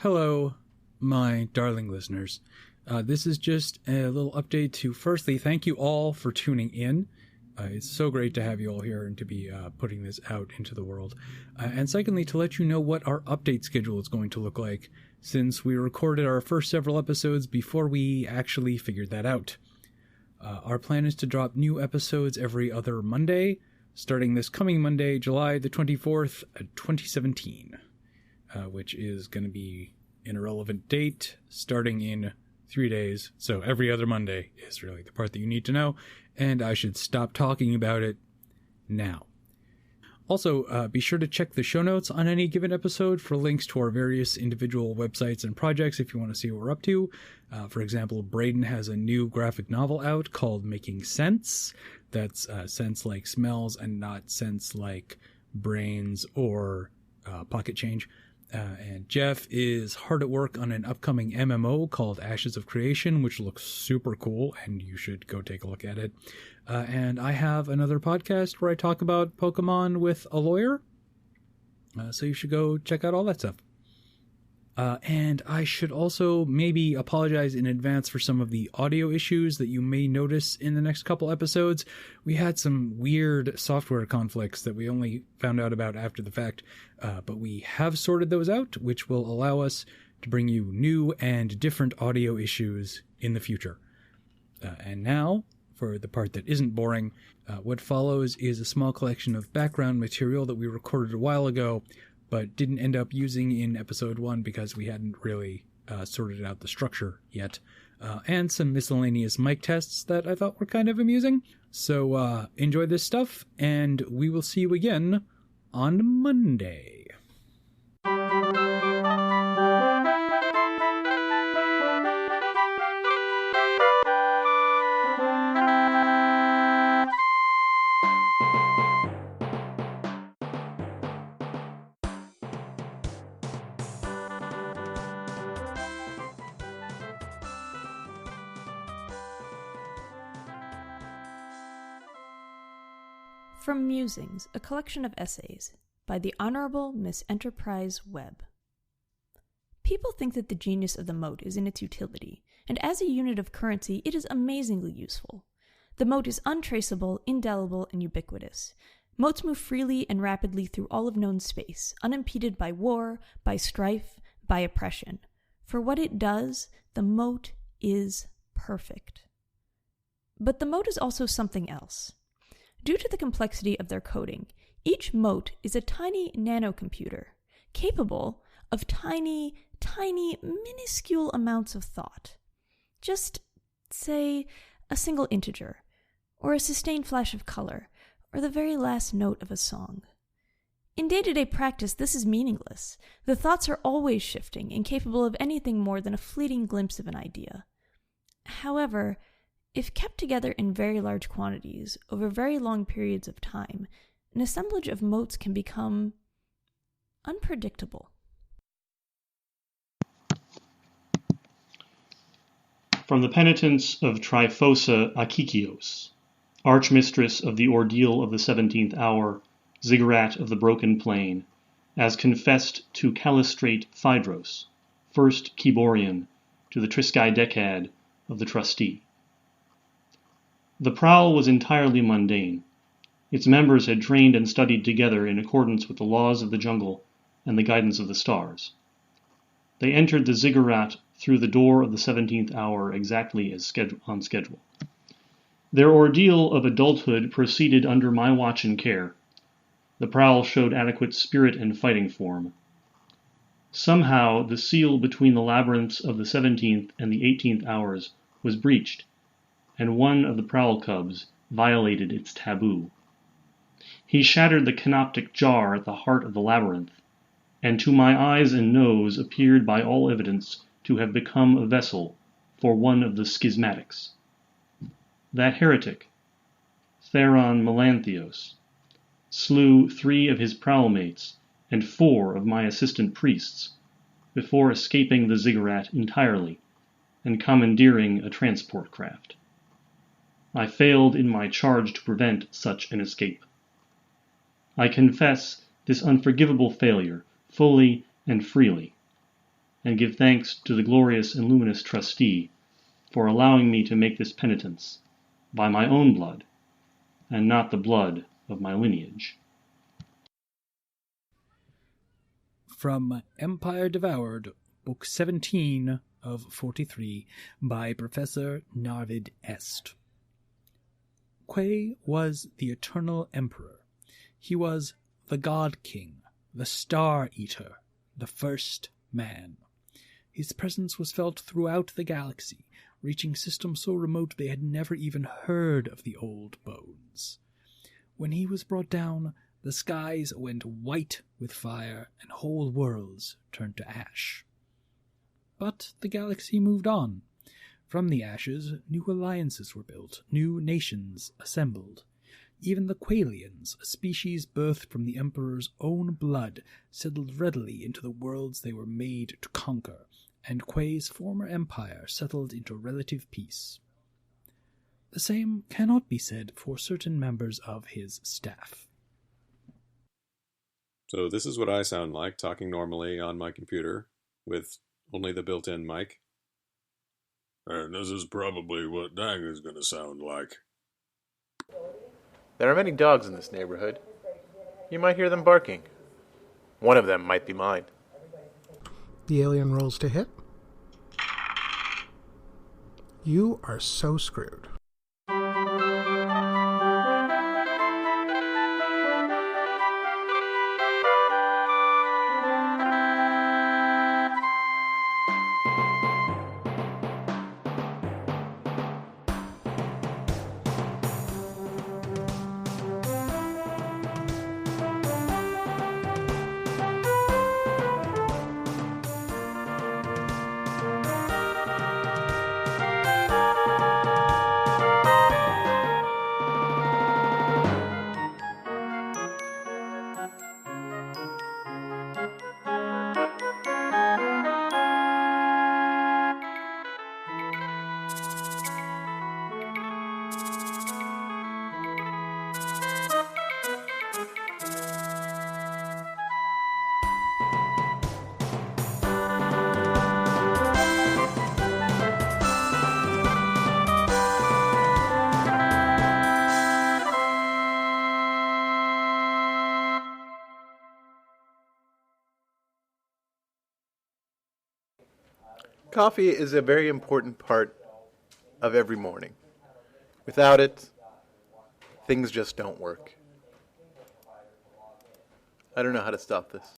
Hello, my darling listeners. This is just a little update to firstly thank you all for tuning in. It's so great to have you all here and to be putting this out into the world. And secondly, to let you know what our update schedule is going to look like, since we recorded our first several episodes before we actually figured that out. Our plan is to drop new episodes every other Monday, starting this coming Monday, July the 24th, 2017. Which is going to be an irrelevant date starting in 3 days. So every other Monday is really the part that you need to know, and I should stop talking about it now. Also, be sure to check the show notes on any given episode for links to our various individual websites and projects if you want to see what we're up to. For example, Braden has a new graphic novel out called Making Sense. That's sense like smells and not sense like brains or pocket change. And Jeff is hard at work on an upcoming MMO called Ashes of Creation, which looks super cool, and you should go take a look at it. And I have another podcast where I talk about Pokemon with a lawyer, so you should go check out all that stuff. And I should also maybe apologize in advance for some of the audio issues that you may notice in the next couple episodes. We had some weird software conflicts that we only found out about after the fact, but we have sorted those out, which will allow us to bring you new and different audio issues in the future. And now, for the part that isn't boring, what follows is a small collection of background material that we recorded a while ago, but didn't end up using in episode 1 because we hadn't really sorted out the structure yet. And some miscellaneous mic tests that I thought were kind of amusing. So enjoy this stuff, and we will see you again on Monday. From Musings, a collection of essays, by the Honorable Miss Enterprise Webb. People think that the genius of the mote is in its utility, and as a unit of currency it is amazingly useful. The mote is untraceable, indelible, and ubiquitous. Motes move freely and rapidly through all of known space, unimpeded by war, by strife, by oppression. For what it does, the mote is perfect. But the mote is also something else. Due to the complexity of their coding, each mote is a tiny nanocomputer, capable of tiny, minuscule amounts of thought. Just, say, a single integer, or a sustained flash of color, or the very last note of a song. In day-to-day practice, this is meaningless. The thoughts are always shifting, incapable of anything more than a fleeting glimpse of an idea. However, if kept together in very large quantities over very long periods of time, an assemblage of motes can become unpredictable. From the Penitence of Tryphosa Akikios, Archmistress of the Ordeal of the 17th Hour, Ziggurat of the Broken Plain, as confessed to Callistrate Phaedros, first Kyborian, to the Triskaidekad of the Trustee. The prowl was entirely mundane. Its members had trained and studied together in accordance with the laws of the jungle and the guidance of the stars. They entered the ziggurat through the door of the 17th hour exactly as on schedule. Their ordeal of adulthood proceeded under my watch and care. The prowl showed adequate spirit and fighting form. Somehow the seal between the labyrinths of the 17th and the 18th hours was breached, and one of the prowl cubs violated its taboo. He shattered the canoptic jar at the heart of the labyrinth, and to my eyes and nose appeared by all evidence to have become a vessel for one of the schismatics. That heretic, Theron Melanthios, slew 3 of his prowl mates and 4 of my assistant priests before escaping the ziggurat entirely and commandeering a transport craft. I failed in my charge to prevent such an escape. I confess this unforgivable failure fully and freely. and give thanks to the glorious and luminous trustee for allowing me to make this penitence by my own blood, and not the blood of my lineage. From Empire Devoured, Book 17 of 43, by Professor Narvid Est. Quay was the eternal emperor. He was the God King, the Star Eater, the first man. His presence was felt throughout the galaxy, reaching systems so remote they had never even heard of the old bones. When he was brought down, the skies went white with fire, and whole worlds turned to ash. But the galaxy moved on. From the ashes, new alliances were built, new nations assembled. Even the Qualians, a species birthed from the Emperor's own blood, settled readily into the worlds they were made to conquer, and Quay's former empire settled into relative peace. The same cannot be said for certain members of his staff. So this is what I sound like, talking normally on my computer, with only the built-in mic. And this is probably what Dang is going to sound like. There are many dogs in this neighborhood. You might hear them barking. One of them might be mine. The alien rolls to hit. You are so screwed. Coffee is a very important part of every morning. Without it, things just don't work. I don't know how to stop this.